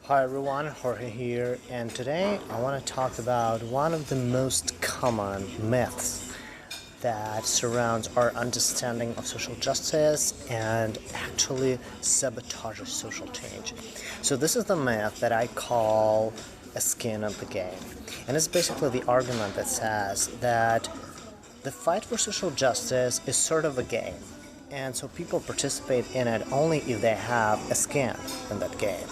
Hi everyone, Jorge here, and today I want to talk about one of the most common myths that surrounds our understanding of social justice and actually sabotages social change. So this is the myth that I call a skin of the game. And it's basically the argument that says that the fight for social justice is sort of a game. And so people participate in it only if they have a skin in that game.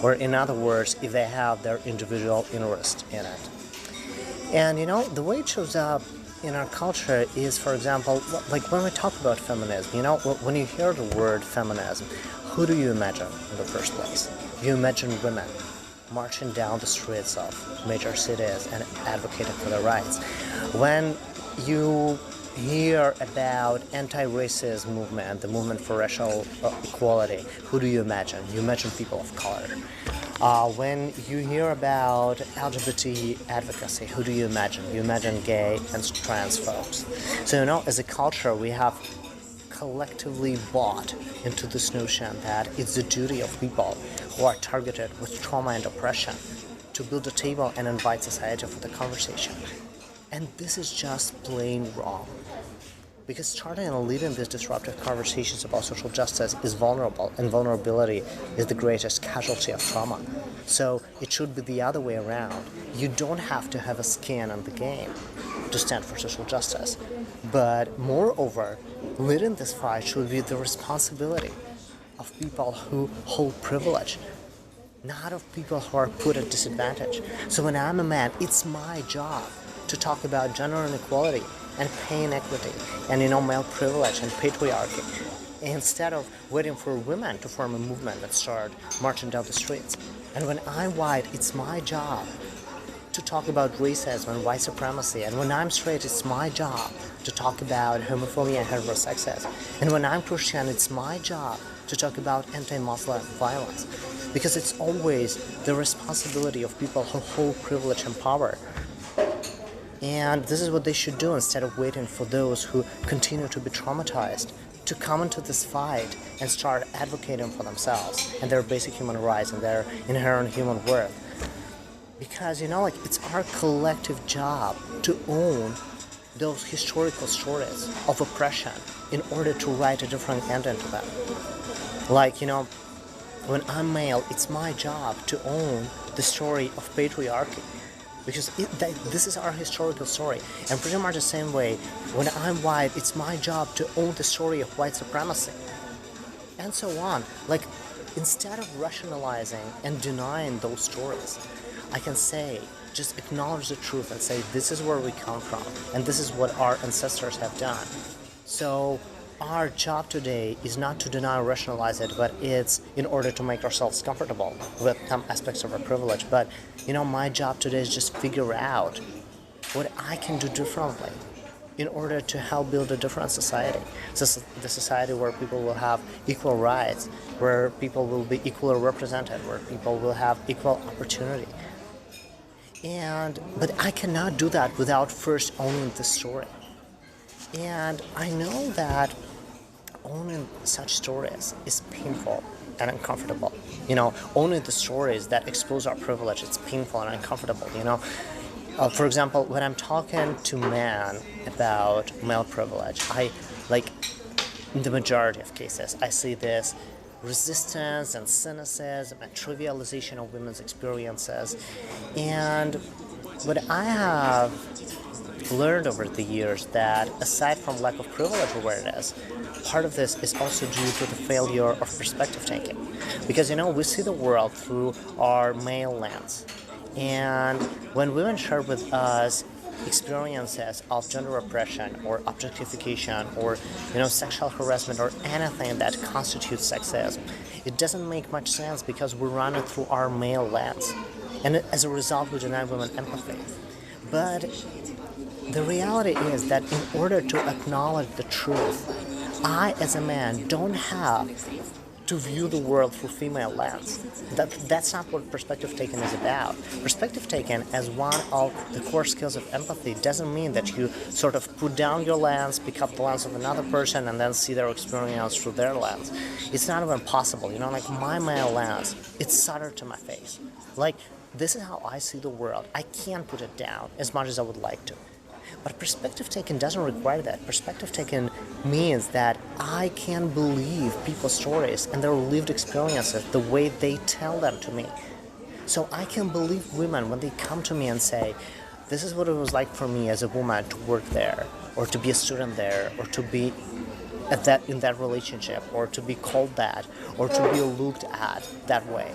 Or in other words, if they have their individual interest in it. And the way it shows up in our culture is, for example, like when we talk about feminism, when you hear the word feminism, who do you imagine in the first place? You imagine women marching down the streets of major cities and advocating for their rights. When you hear about anti-racist movement, the movement for racial equality, who do you imagine? You imagine people of color. When you hear about LGBT advocacy, who do you imagine? You imagine gay and trans folks. So, as a culture, we have collectively bought into this notion that it's the duty of people who are targeted with trauma and oppression to build a table and invite society for the conversation. And this is just plain wrong. Because starting and leading these disruptive conversations about social justice is vulnerable, and vulnerability is the greatest casualty of trauma. So it should be the other way around. You don't have to have a skin in the game to stand for social justice. But moreover, leading this fight should be the responsibility of people who hold privilege, not of people who are put at disadvantage. So when I'm a man, it's my job to talk about gender inequality and pay inequity and male privilege and patriarchy, instead of waiting for women to form a movement and start marching down the streets. And when I'm white, it's my job to talk about racism and white supremacy. And when I'm straight, it's my job to talk about homophobia and heterosexism. And when I'm Christian, it's my job to talk about anti-Muslim violence. Because it's always the responsibility of people who hold privilege and power. And this is what they should do instead of waiting for those who continue to be traumatized to come into this fight and start advocating for themselves and their basic human rights and their inherent human worth. Because, it's our collective job to own those historical stories of oppression in order to write a different ending to them. When I'm male, it's my job to own the story of patriarchy. Because this is our historical story. And pretty much the same way, when I'm white, it's my job to own the story of white supremacy. And so on. Instead of rationalizing and denying those stories, I can say, just acknowledge the truth and say, this is where we come from, and this is what our ancestors have done. So our job today is not to deny or rationalize it, but it's in order to make ourselves comfortable with some aspects of our privilege. But, my job today is just figure out what I can do differently in order to help build a different society. The society where people will have equal rights, where people will be equally represented, where people will have equal opportunity. But I cannot do that without first owning the story. And I know that owning such stories is painful and uncomfortable. Owning the stories that expose our privilege, it's painful and uncomfortable. For example, when I'm talking to men about male privilege, in the majority of cases, I see this resistance and cynicism and trivialization of women's experiences. And what I have learned over the years that aside from lack of privilege awareness, part of this is also due to the failure of perspective taking. Because we see the world through our male lens. And when women share with us experiences of gender oppression or objectification or sexual harassment or anything that constitutes sexism, it doesn't make much sense because we run it through our male lens. And as a result, we deny women empathy. But the reality is that in order to acknowledge the truth, I, as a man, don't have to view the world through female lens. That's not what perspective taking is about. Perspective taking as one of the core skills of empathy doesn't mean that you sort of put down your lens, pick up the lens of another person, and then see their experience through their lens. It's not even possible, like my male lens, it's soldered to my face. Like, this is how I see the world. I can't put it down as much as I would like to. But perspective taking doesn't require that. Perspective taking means that I can believe people's stories and their lived experiences the way they tell them to me. So I can believe women when they come to me and say, this is what it was like for me as a woman to work there, or to be a student there, or to be in that relationship, or to be called that, or to be looked at that way.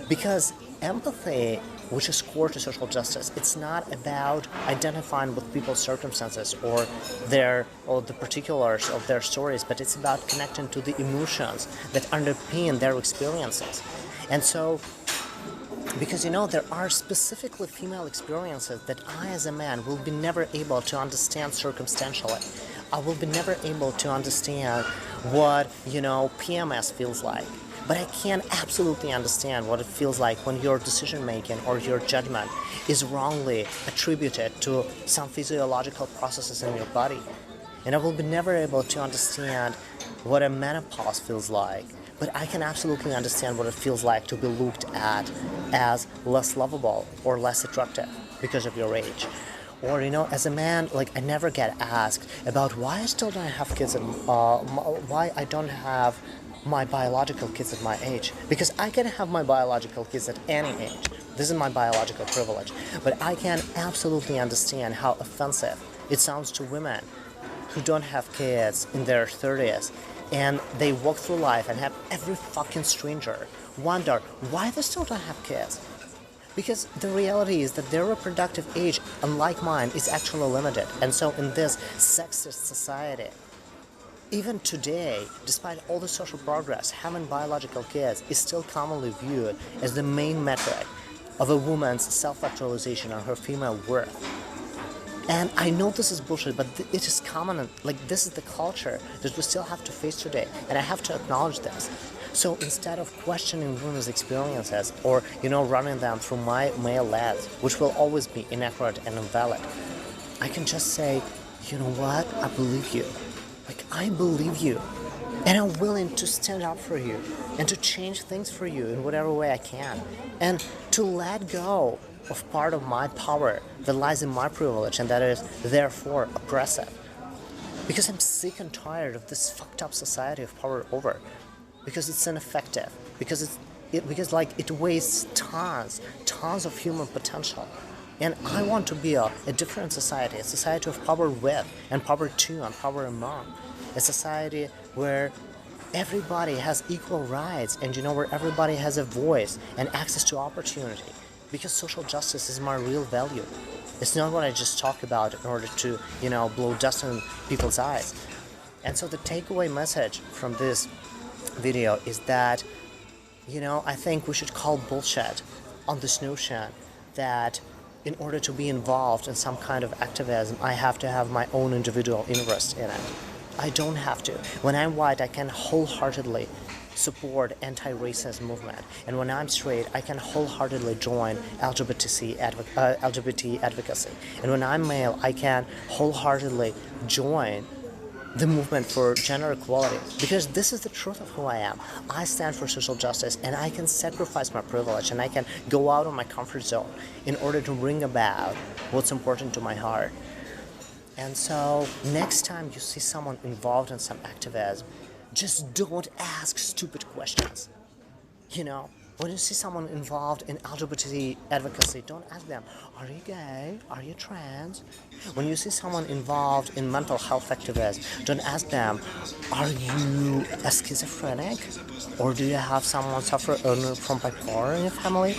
Because empathy, which is core to social justice, it's not about identifying with people's circumstances or the particulars of their stories, but it's about connecting to the emotions that underpin their experiences. And so, because there are specifically female experiences that I as a man will be never able to understand circumstantially. I will be never able to understand what, PMS feels like. But I can absolutely understand what it feels like when your decision-making or your judgment is wrongly attributed to some physiological processes in your body. And I will be never able to understand what a menopause feels like. But I can absolutely understand what it feels like to be looked at as less lovable or less attractive because of your age. Or, as a man, I never get asked about why I still don't have kids and why I don't have my biological kids at my age, because I can have my biological kids at any age. This is my biological privilege. But I can absolutely understand how offensive it sounds to women who don't have kids in their 30s, and they walk through life and have every fucking stranger wonder why they still don't have kids. Because the reality is that their reproductive age, unlike mine, is actually limited. And so in this sexist society, even today, despite all the social progress, having biological kids is still commonly viewed as the main metric of a woman's self-actualization and her female worth. And I know this is bullshit, but it is common, this is the culture that we still have to face today, and I have to acknowledge this. So instead of questioning women's experiences or, running them through my male lens, which will always be inaccurate and invalid, I can just say, you know what, I believe you. I believe you, and I'm willing to stand up for you and to change things for you in whatever way I can, and to let go of part of my power that lies in my privilege and that is therefore oppressive. Because I'm sick and tired of this fucked up society of power over, because it's ineffective, because it wastes tons of human potential. And I want to be a different society, a society of power with, and power to, and power among. A society where everybody has equal rights, and where everybody has a voice and access to opportunity. Because social justice is my real value. It's not what I just talk about in order to, blow dust in people's eyes. And so the takeaway message from this video is that, I think we should call bullshit on this notion that in order to be involved in some kind of activism, I have to have my own individual interest in it. I don't have to. When I'm white, I can wholeheartedly support anti-racist movement. And when I'm straight, I can wholeheartedly join LGBT advocacy. And when I'm male, I can wholeheartedly join the movement for gender equality, because this is the truth of who I am. I stand for social justice, and I can sacrifice my privilege, and I can go out of my comfort zone in order to bring about what's important to my heart. And so next time you see someone involved in some activism, just don't ask stupid questions. When you see someone involved in LGBT advocacy, don't ask them, are you gay? Are you trans? When you see someone involved in mental health activism, don't ask them, are you a schizophrenic? Or do you have someone suffer from bipolar in your family?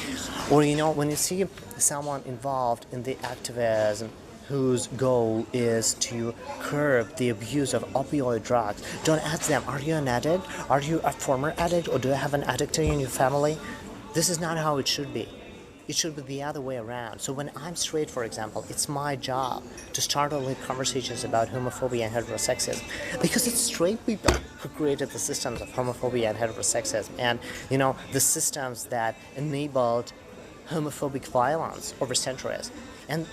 Or, when you see someone involved in the activism whose goal is to curb the abuse of opioid drugs, don't ask them, are you an addict? Are you a former addict? Or do you have an addict in your family? This is not how it should be. it should be the other way around. So when I'm straight, for example, it's my job to start only conversations about homophobia and heterosexism, because it's straight people who created the systems of homophobia and heterosexism, and the systems that enabled homophobic violence over centuries. And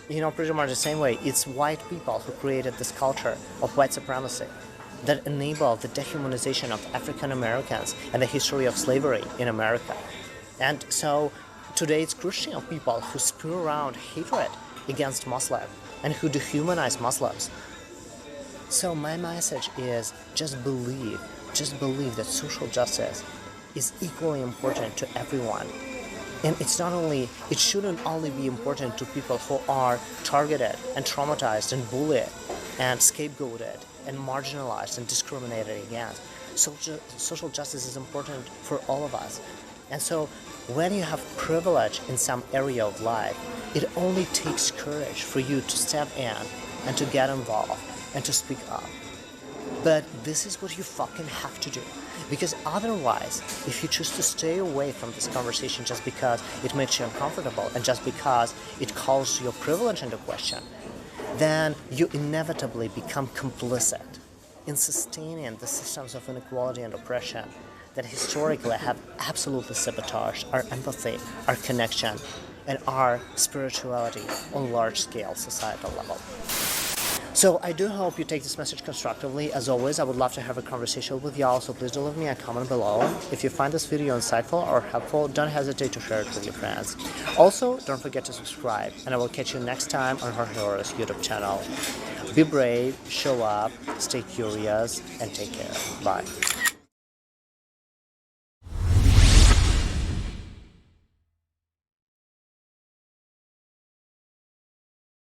pretty much the same way, it's white people who created this culture of white supremacy that enabled the dehumanization of African Americans and the history of slavery in America. And so today it's Christian people who spew around hatred against Muslims and who dehumanize Muslims. So my message is just believe that social justice is equally important to everyone. And it shouldn't only be important to people who are targeted and traumatized and bullied and scapegoated and marginalized and discriminated against. Social justice is important for all of us. And so when you have privilege in some area of life, it only takes courage for you to step in and to get involved and to speak up. But this is what you fucking have to do. Because otherwise, if you choose to stay away from this conversation just because it makes you uncomfortable and just because it calls your privilege into question, then you inevitably become complicit in sustaining the systems of inequality and oppression that historically have absolutely sabotaged our empathy, our connection, and our spirituality on large-scale societal level. So I do hope you take this message constructively. As always, I would love to have a conversation with y'all, so please do leave me a comment below. If you find this video insightful or helpful, don't hesitate to share it with your friends. Also, don't forget to subscribe, and I will catch you next time on Her Heroes YouTube channel. Be brave, show up, stay curious, and take care. Bye.